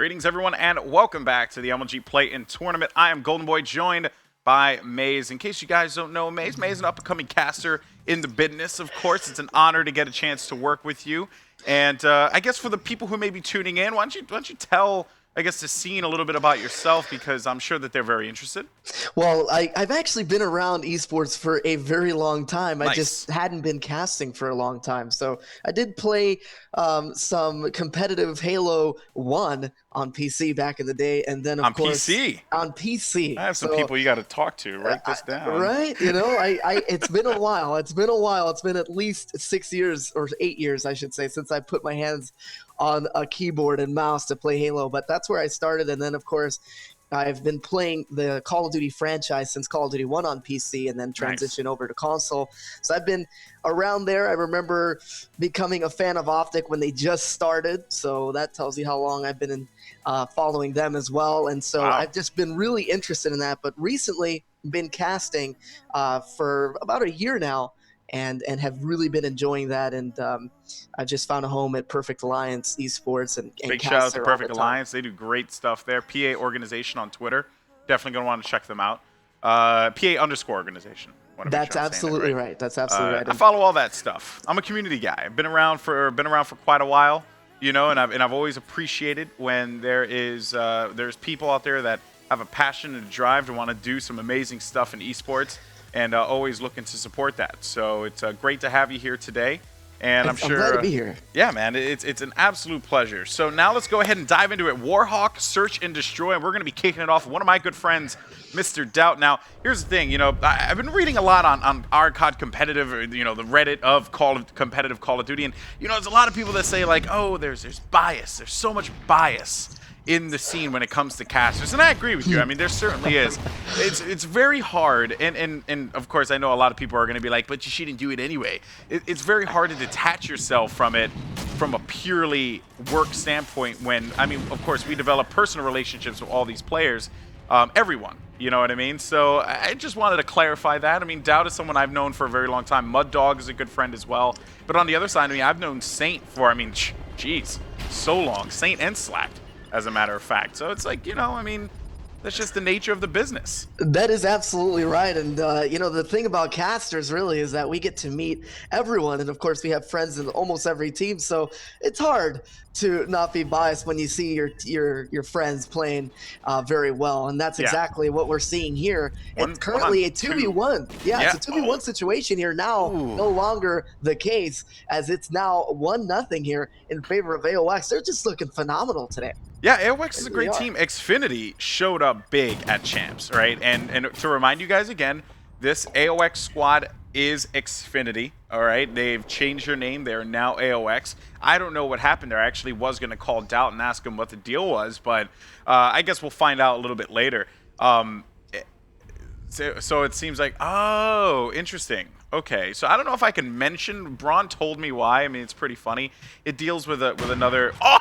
Greetings, everyone, and welcome back to the MLG Play-In Tournament. I am Golden Boy, joined by Maze. In case you guys don't know Maze is an up-and-coming caster in the business. Of course, it's an honor to get a chance to work with you. And I guess for the people who may be tuning in, why don't you tell, I guess, the scene a little bit about yourself, because I'm sure that they're very interested. Well, I've actually been around esports for a very long time. Nice. I just hadn't been casting for a long time. So I did play some competitive Halo 1 on PC back in the day. And then, of course, on PC. I have some people you got to talk to. Write this down. Right? You know, it's been a while. It's been a while. It's been at least 6 years or 8 years, I should say, since I put my hands on a keyboard and mouse to play Halo. But that's where I started. And then, of course, I've been playing the Call of Duty franchise since Call of Duty 1 on PC and then transition over to console. So I've been around there. I remember becoming a fan of Optic when they just started. So that tells you how long I've been following them as well. And so I've just been really interested in that. But recently been casting for about a year now. And have really been enjoying that, and I just found a home at Perfect Alliance Esports and big shout out to Perfect Alliance. They do great stuff there. PA organization on Twitter. Definitely gonna want to check them out. PA_organization. That's absolutely right. That's absolutely right. I follow all that stuff. I'm a community guy. I've been around for quite a while, you know, and I've always appreciated when there's people out there that have a passion and a drive to want to do some amazing stuff in esports. And always looking to support that. So it's great to have you here today. And I'm sure. I'm glad to be here. Yeah, man, it's an absolute pleasure. So now let's go ahead and dive into it. Warhawk, Search and Destroy. And we're going to be kicking it off with one of my good friends, Mr. Doubt. Now, here's the thing. You know, I've been reading a lot on RCOD competitive, or, you know, the Reddit of competitive Call of Duty. And, you know, there's a lot of people that say, like, oh, there's bias. There's so much bias in the scene when it comes to casters, and I agree with you. I mean, there certainly is. It's very hard, and of course, I know a lot of people are going to be like, but you shouldn't do it anyway. It's very hard to detach yourself from it from a purely work standpoint when, I mean, of course, we develop personal relationships with all these players, everyone, you know what I mean? So I just wanted to clarify that. I mean, Doubt is someone I've known for a very long time. Mud Dog is a good friend as well. But on the other side, I mean, I've known Saint for, I mean, geez, so long. Saint and Slacked, as a matter of fact. So it's like, you know, I mean, that's just the nature of the business. That is absolutely right. And, you know, the thing about casters really is that we get to meet everyone. And, of course, we have friends in almost every team. So it's hard to not be biased when you see your friends playing very well. And that's exactly what we're seeing here. It's currently a 2v1. Yeah, it's a 2v1 situation here now. No longer the case, as it's now 1-0 here in favor of aoX. They're just looking phenomenal today. Yeah, aoX is a great team. Xfinity showed up big at Champs, right? And to remind you guys again, this aoX squad is Xfinity, all right? They've changed their name. They're now aoX. I don't know what happened there. I actually was going to call Doubt and ask him what the deal was, but I guess we'll find out a little bit later. So it seems like, oh, interesting. Okay, so I don't know if I can mention. Braun told me why. I mean, it's pretty funny. It deals with another. Oh!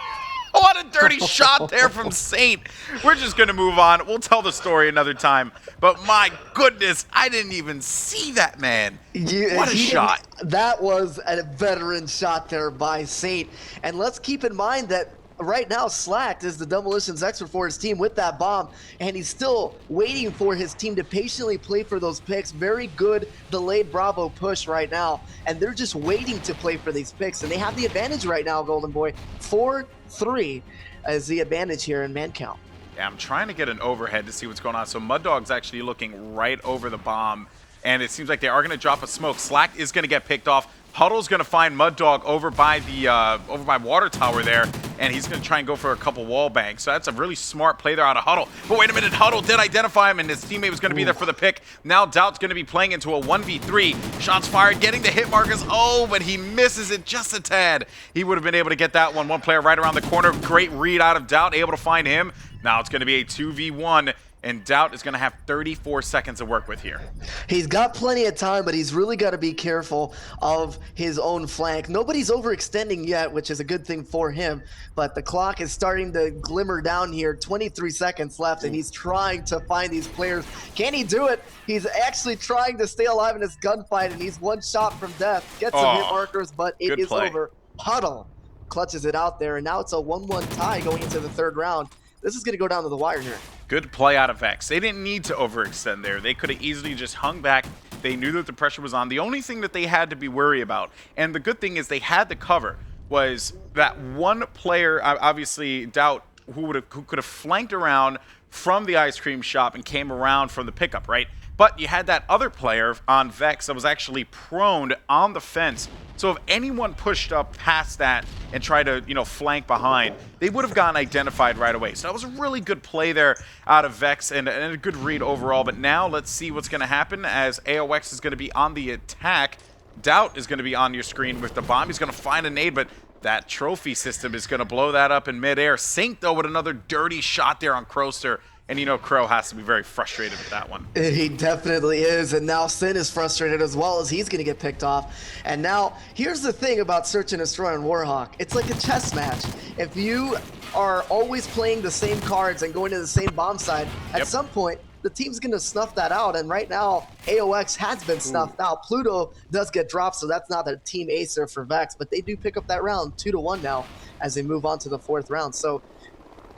What a dirty shot there from Saint. We're just going to move on. We'll tell the story another time. But my goodness, I didn't even see that, man. What a shot. That was a veteran shot there by Saint. And let's keep in mind that right now, Slacked is the demolitions expert for his team with that bomb, and he's still waiting for his team to patiently play for those picks. Very good delayed Bravo push right now, and they're just waiting to play for these picks, and they have the advantage right now, Golden Boy. 4-3 is the advantage here in man count. Yeah, I'm trying to get an overhead to see what's going on. So Mud Dog's actually looking right over the bomb, and it seems like they are going to drop a smoke. Slack is going to get picked off. Huddle's going to find Mud Dog over by the water tower there, and he's going to try and go for a couple wall bangs. So that's a really smart play there out of Huddle. But wait a minute, Huddle did identify him, and his teammate was going to be there for the pick. Now Doubt's going to be playing into a 1v3. Shots fired, getting the hit markers. Oh, but he misses it just a tad. He would have been able to get that one. One player right around the corner. Great read out of Doubt, able to find him. Now it's going to be a 2v1. And Doubt is going to have 34 seconds to work with here. He's got plenty of time, but he's really got to be careful of his own flank. Nobody's overextending yet, which is a good thing for him. But the clock is starting to glimmer down here. 23 seconds left, and he's trying to find these players. Can he do it? He's actually trying to stay alive in this gunfight, and he's one shot from death. Gets some hit markers, but it is over. Huddle clutches it out there, and now it's a 1-1 tie going into the third round. This is going to go down to the wire here. Good play out of Vex. They didn't need to overextend there. They could have easily just hung back. They knew that the pressure was on. The only thing that they had to be worried about, and the good thing is they had the cover, was that one player, obviously Doubt, who could have flanked around from the ice cream shop and came around from the pickup, right? But you had that other player on Vex that was actually prone on the fence. So if anyone pushed up past that and tried to, flank behind, they would have gotten identified right away. So that was a really good play there out of Vex and a good read overall. But now let's see what's going to happen as aoX is going to be on the attack. Doubt is going to be on your screen with the bomb. He's going to find a nade, but that trophy system is going to blow that up in midair. Saint, though, with another dirty shot there on Croster. And Crow has to be very frustrated with that one. He definitely is, and now Sin is frustrated as well as he's going to get picked off. And now, here's the thing about Search and Destroy on Warhawk. It's like a chess match. If you are always playing the same cards and going to the same bomb side, at some point, the team's going to snuff that out. And right now, aoX has been snuffed out. Pluto does get dropped, so that's not a team acer for Vex, but they do pick up that round 2-1 now as they move on to the fourth round. So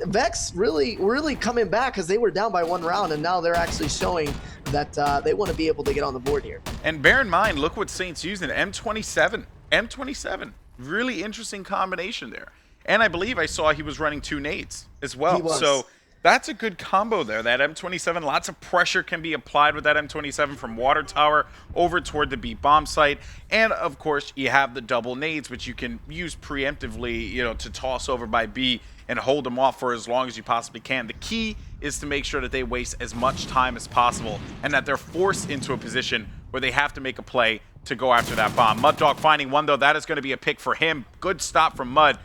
Vex really coming back because they were down by 1 round, and now they're actually showing that they want to be able to get on the board here. And bear in mind, look what Saint's using, M27. Really interesting combination there. And I believe I saw he was running 2 nades as well. So that's a good combo there, that M27. Lots of pressure can be applied with that M27 from water tower over toward the B bomb site. And of course, you have the double nades, which you can use preemptively, to toss over by B and hold them off for as long as you possibly can. The key is to make sure that they waste as much time as possible and that they're forced into a position where they have to make a play to go after that bomb. Mud Dog finding one, though. That is going to be a pick for him. Good stop from Mud.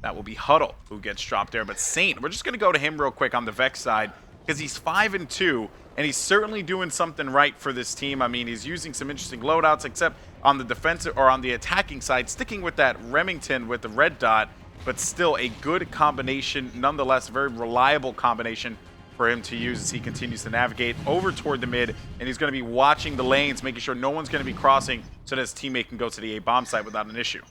That will be Huddle who gets dropped there. But Saint, we're just going to go to him real quick on the Vex side because he's 5-2, and he's certainly doing something right for this team. I mean, he's using some interesting loadouts, except on the defensive or on the attacking side, sticking with that Remington with the red dot, but still a good combination, nonetheless, very reliable combination for him to use as he continues to navigate over toward the mid, and he's going to be watching the lanes, making sure no one's going to be crossing so that his teammate can go to the A bomb site without an issue.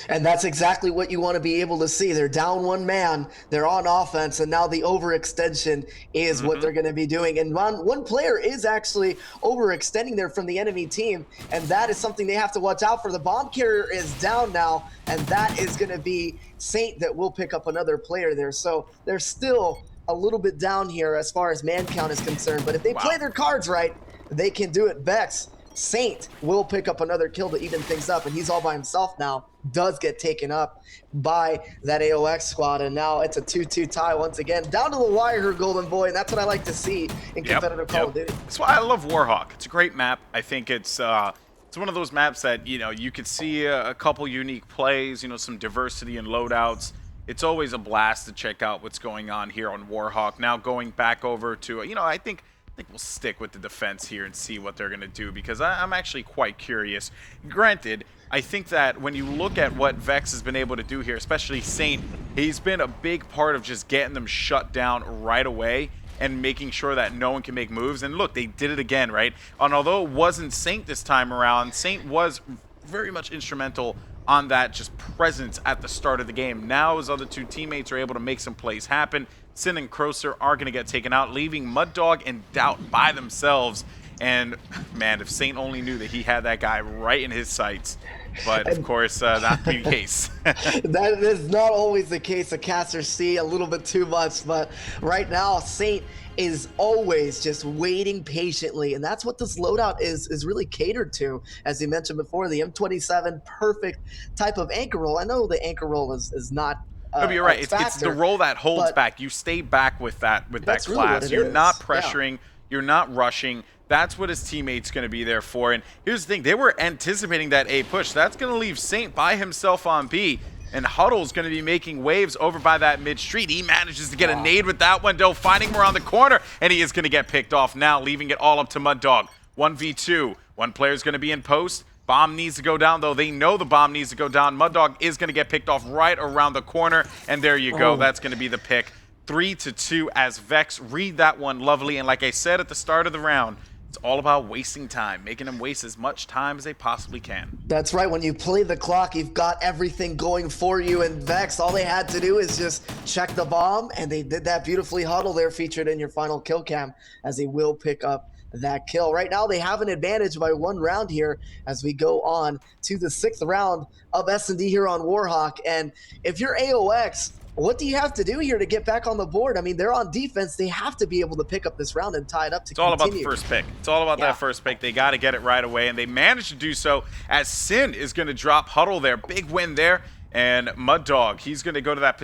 And that's exactly what you want to be able to see. They're down 1 man, they're on offense, and now the overextension is what they're going to be doing. And one player is actually overextending there from the enemy team, and that is something they have to watch out for. The bomb carrier is down now, and that is going to be Saint that will pick up another player there. So they're still a little bit down here as far as man count is concerned, but if they play their cards right, they can do it. Vex, Saint will pick up another kill to even things up, and he's all by himself now. Does get taken up by that aoX squad, and now it's a 2-2 tie once again. Down to the wire here, Golden Boy, and that's what I like to see in competitive Call of Duty. That's why I love Warhawk. It's a great map. I think it's one of those maps that, you could see a couple unique plays, some diversity in loadouts. It's always a blast to check out what's going on here on Warhawk. Now going back over to, I think we'll stick with the defense here and see what they're going to do because I'm actually quite curious. Granted, I think that when you look at what Vex has been able to do here, especially Saint, he's been a big part of just getting them shut down right away and making sure that no one can make moves. And look, they did it again, right? And although it wasn't Saint this time around, Saint was very much instrumental on that just presence at the start of the game. Now his other 2 teammates are able to make some plays happen. Sin and Croser are going to get taken out, leaving Mud Dog and Doubt by themselves. And man, if Saint only knew that he had that guy right in his sights. But of course, not the case. That is not always the case. The casters see a little bit too much, but right now, Saint is always just waiting patiently, and that's what this loadout is really catered to. As you mentioned before, the M27, perfect type of anchor roll. I know the anchor roll is not. No, you're right. It's the roll that holds back. You stay back with that class. Really you're not pressuring. You're not rushing. That's what his teammate's going to be there for. And here's the thing. They were anticipating that A push. That's going to leave Saint by himself on B. And Huddle's going to be making waves over by that mid-street. He manages to get a nade with that one, though, finding him around the corner. And he is going to get picked off now, leaving it all up to Mud Dog. 1v2. One player's going to be in post. Bomb needs to go down, though. They know the bomb needs to go down. Mud Dog is going to get picked off right around the corner. And there you go. That's going to be the pick. 3-2 as Vex read that one lovely. And like I said at the start of the round, It's all about wasting time, making them waste as much time as they possibly can. That's right. When you play the clock, you've got everything going for you. And Vex, all they had to do is just check the bomb, and they did that beautifully. Huddle there featured in your final kill cam, as they will pick up that kill. Right now, they have an advantage by 1 round here as we go on to the 6th round of S&D here on Warhawk. And if you're aoX, what do you have to do here to get back on the board? I mean, they're on defense. They have to be able to pick up this round and tie it up to It's all about the first pick. It's all about that first pick. They got to get it right away, and they managed to do so as Sin is going to drop Huddle there. Big win there. And Mud Dog, he's going to go to that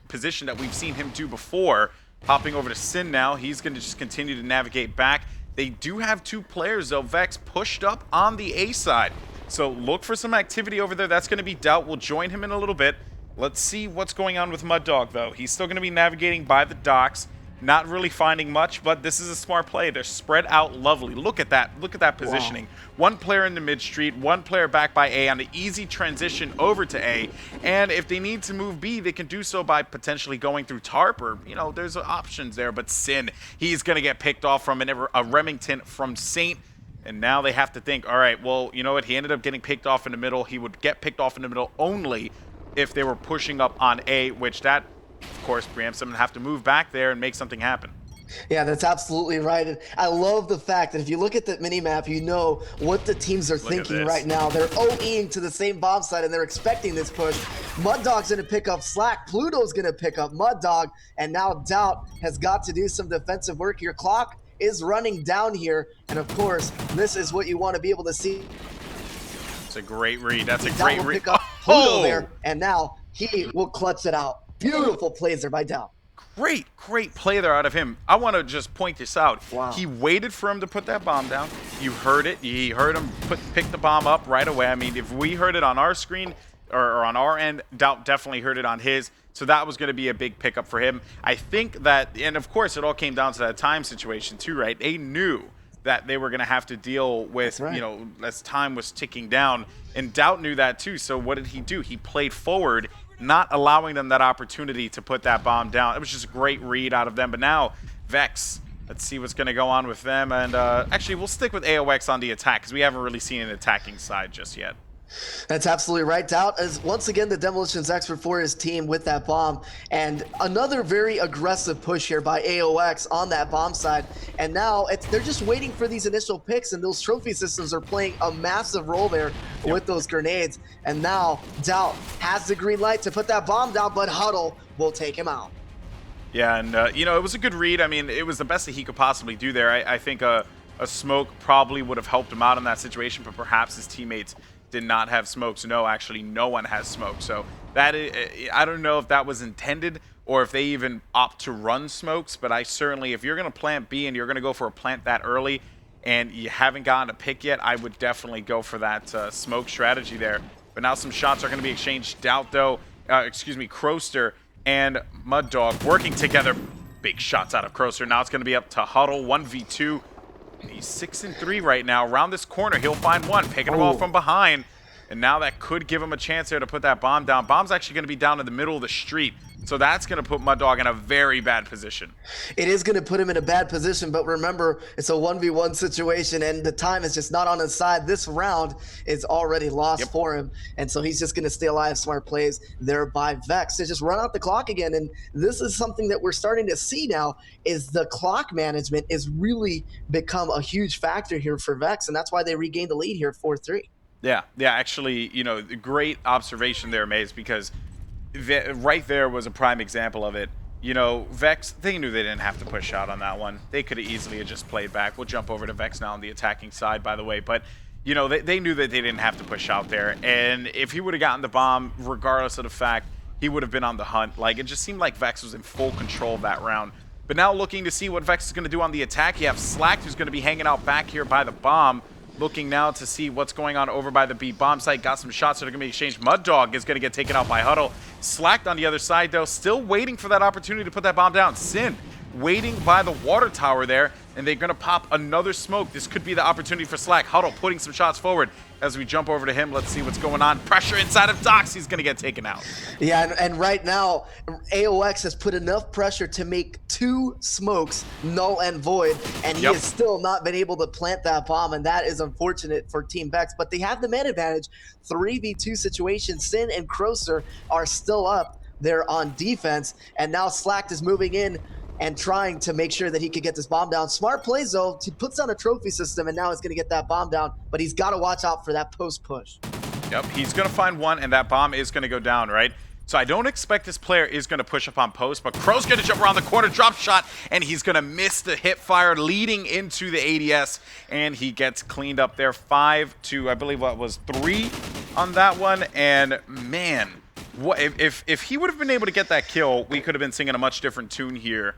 position that we've seen him do before. Hopping over to Sin now. He's going to just continue to navigate back. They do have 2 players, though. Vex pushed up on the A side. So look for some activity over there. That's going to be Doubt. We'll join him in a little bit. Let's see what's going on with Mud Dog, though. He's still going to be navigating by the docks. Not really finding much, but this is a smart play. They're spread out lovely. Look at that. Look at that positioning. Wow. 1 player in the mid street, 1 player back by A on the easy transition over to A. And if they need to move B, they can do so by potentially going through Tarp, or, you know, there's options there. But Sin, he's going to get picked off from a Remington from Saint. And now they have to think, all right, well, you know what? He ended up getting picked off in the middle. He would get picked off in the middle only if they were pushing up on A, which that, of course, preempts them and have to move back there and make something happen. Yeah, that's absolutely right. And I love the fact that if you look at the mini-map, you know what the teams are thinking right now. They're OEing to the same bomb site, and they're expecting this push. Mud Dog's going to pick up Slack. Pluto's going to pick up Mud Dog. And now Doubt has got to do some defensive work. Your clock is running down here. And, of course, this is what you want to be able to see. That's a great read. That's a great read. Pick up Pluto there, and now he will clutch it out. Beautiful plays there by Doubt. Great play there out of him. I want to just point this out. Wow. He waited for him to put that bomb down. You heard it. He heard him pick the bomb up right away. I mean, if we heard it on our screen or on our end, Doubt definitely heard it on his. So that was going to be a big pickup for him. I think that, and of course, it all came down to that time situation too, right? They knew that they were going to have to deal with, you know, as time was ticking down. And Doubt knew that too. So what did he do? He played forward, not allowing them that opportunity to put that bomb down. It was just a great read out of them. But now, Vex, let's see what's going to go on with them. And actually, we'll stick with aoX on the attack because we haven't really seen an attacking side just yet. That's absolutely right. Doubt is once again the demolitions expert for his team with that bomb, and another very aggressive push here by aoX on that bomb side. And now they're just waiting for these initial picks, and those trophy systems are playing a massive role there with those grenades. And now Doubt has the green light to put that bomb down, but Huddle will take him out. Yeah, and you know, it was a good read. I mean, it was the best that he could possibly do there. I think a smoke probably would have helped him out in that situation, but perhaps his teammates did not have smokes. No, actually, no one has smoke. So that is, I don't know if that was intended or if they even opt to run smokes. But I certainly, if you're going to plant B and you're going to go for a plant that early and you haven't gotten a pick yet, I would definitely go for that smoke strategy there. But now some shots are going to be exchanged. Doubt, though, Croster and Mud Dog working together. Big shots out of Croster. Now it's going to be up to Huddle, 1v2. He's 6-3 right now. Around this corner, he'll find one, picking the ball from behind. And now that could give him a chance there to put that bomb down. Bomb's actually going to be down in the middle of the street. So that's going to put Mud Dog in a very bad position. It is going to put him in a bad position, but remember, it's a 1v1 situation, and the time is just not on his side. This round is already lost for him, and so he's just going to stay alive. Smart plays there by Vex to just run out the clock again. And this is something that we're starting to see now, is the clock management is really become a huge factor here for Vex, and that's why they regained the lead here, 4-3. Yeah, actually, you know, great observation there, Maze, because right there was a prime example of it. You know, Vex, they knew they didn't have to push out on that one. They could have easily just played back. We'll jump over to Vex now on the attacking side, by the way. But, you know, they knew that they didn't have to push out there. And if he would have gotten the bomb, regardless of the fact, he would have been on the hunt. Like, it just seemed like Vex was in full control of that round. But now looking to see what Vex is going to do on the attack, you have Slack, who's going to be hanging out back here by the bomb. Looking now to see what's going on over by the B bomb site. Got some shots that are going to be exchanged. Mud Dog is going to get taken out by Huddle. Slacked on the other side, though. Still waiting for that opportunity to put that bomb down. Sin waiting by the water tower there, and they're going to pop another smoke. This could be the opportunity for Slack. Huddle putting some shots forward as we jump over to him. Let's see what's going on. Pressure inside of Dox. He's going to get taken out. Yeah, and right now, aoX has put enough pressure to make 2 smokes null and void, and he has still not been able to plant that bomb, and that is unfortunate for Team Vex, but they have the man advantage. 3v2 situation. Sin and Crocer are still up there on defense, and now Slack is moving in and trying to make sure that he could get this bomb down. Smart plays, though. He puts down a trophy system, and now he's going to get that bomb down, but he's got to watch out for that post push. Yep, he's going to find one, and that bomb is going to go down, right? So I don't expect this player is going to push up on post, but Crow's going to jump around the corner, drop shot, and he's going to miss the hip fire leading into the ADS, and he gets cleaned up there. 5 to, I believe, what was 3 on that one, and man, what if he would have been able to get that kill, we could have been singing a much different tune here.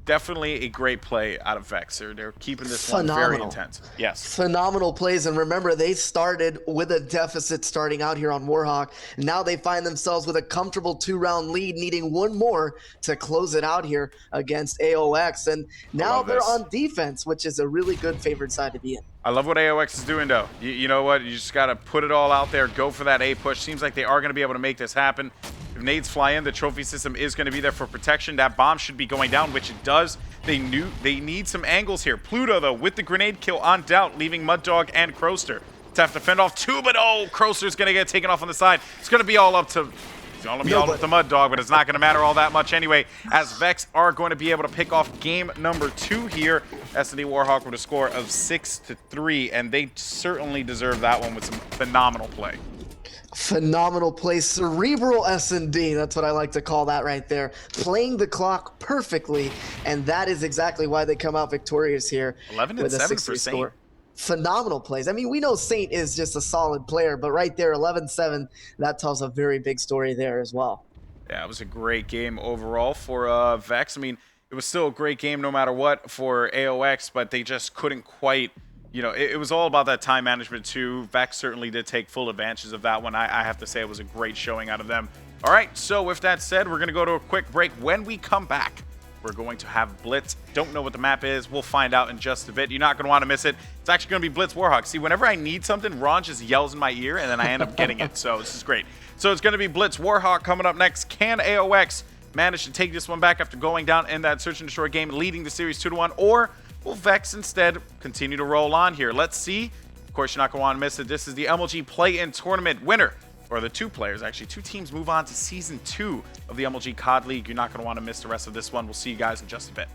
Definitely a great play out of Vex. They're keeping this one very intense. Yes. Phenomenal plays. And remember, they started with a deficit starting out here on Warhawk. Now they find themselves with a comfortable 2-round lead, needing one more to close it out here against aoX. And now they're on defense, which is a really good favored side to be in. I love what aoX is doing, though. You know what? You just got to put it all out there. Go for that A push. Seems like they are going to be able to make this happen. If nades fly in, the trophy system is going to be there for protection. That bomb should be going down, which it does. They need some angles here. Pluto, though, with the grenade kill on Doubt, leaving Mud Dog and Croster to have to fend off 2, but oh, Croster's going to get taken off on the side. It's going to be all up to... It's going to be all up to Mud Dog, but it's not going to matter all that much anyway, as Vex are going to be able to pick off game number 2 here. S&D Warhawk with a score of 6-3, and they certainly deserve that one with some phenomenal play. Phenomenal play. Cerebral S&D. That's what I like to call that right there. Playing the clock perfectly, and that is exactly why they come out victorious here. 11-7 for Saint. Phenomenal plays. I mean, we know Saint is just a solid player, but right there, 11-7, that tells a very big story there as well. Yeah, it was a great game overall for Vex. I mean, it was still a great game no matter what for aoX, but they just couldn't quite, you know, it was all about that time management too. Vex certainly did take full advantages of that one. I have to say it was a great showing out of them. All right, so with that said, we're going to go to a quick break. When we come back, we're going to have Blitz. Don't know what the map is. We'll find out in just a bit. You're not going to want to miss it. It's actually going to be Blitz Warhawk. See, whenever I need something, Ron just yells in my ear, and then I end up getting it. So this is great. So it's going to be Blitz Warhawk coming up next. Can aoX manage to take this one back after going down in that search and destroy game, leading the series 2-1, or will Vex instead continue to roll on here? Let's see. Of course, you're not going to want to miss it. This is the MLG Play-In Tournament winner. Or the 2 players, actually. 2 teams move on to Season 2 of the MLG COD League. You're not going to want to miss the rest of this one. We'll see you guys in just a bit.